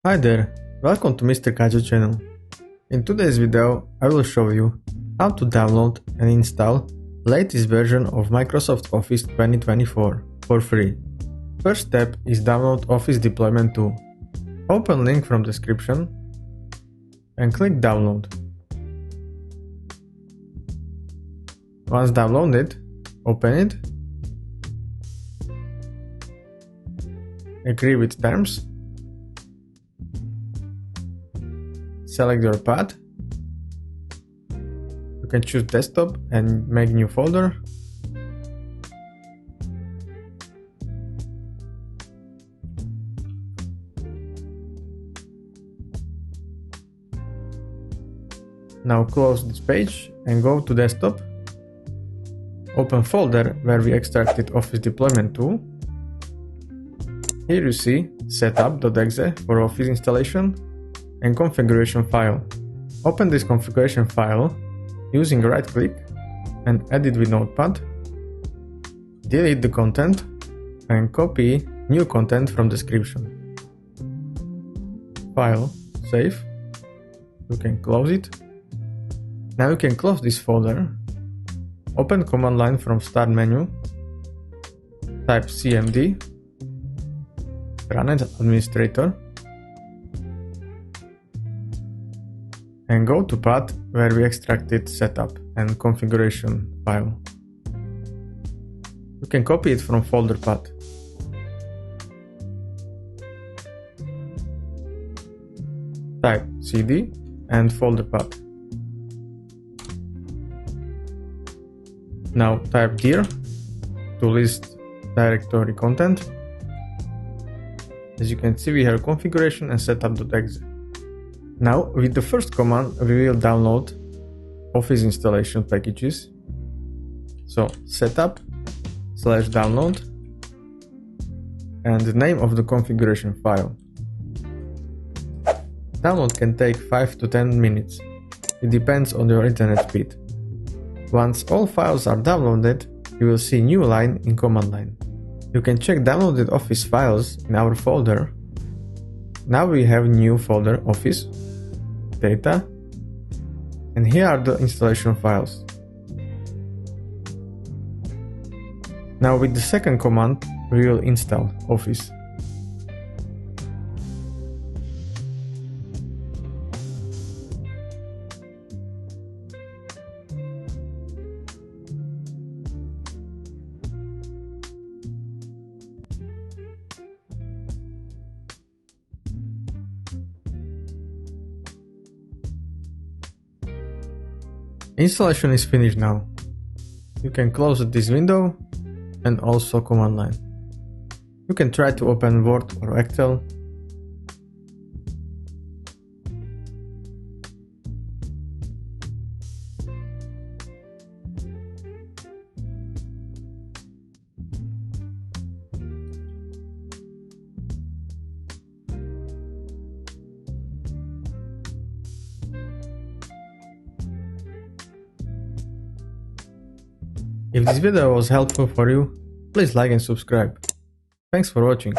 Hi there, welcome to Mr. Kaizo channel. In today's video I will show you how to download and install latest version of Microsoft Office 2024 for free. First step is download Office Deployment Tool. Open link from description and click download. Once downloaded, open it, agree with terms, select your path. You can choose desktop and make new folder. Now close this page and go to desktop. Open folder where we extracted Office Deployment Tool. Here you see setup.exe for Office installation and configuration file. Open this configuration file using right click and edit with Notepad. Delete the content and copy new content from description. File, save. You can close it. Now you can close this folder. Open command line from start menu. Type cmd, run as administrator, and go to path where we extracted setup and configuration file. You can copy it from folder path. Type cd and folder path. Now type dir to list directory content. As you can see, we have configuration and setup.exe. Now with the first command we will download Office installation packages. So setup/download and the name of the configuration file. Download can take 5 to 10 minutes. It depends on your internet speed. Once all files are downloaded, you will see new line in command line. You can check downloaded Office files in our folder. Now we have new folder Office, data, and here are the installation files. Now with the second command we will install Office. Installation is finished now. You can close this window and also command line. You can try to open Word or Excel. If this video was helpful for you, please like and subscribe. Thanks for watching.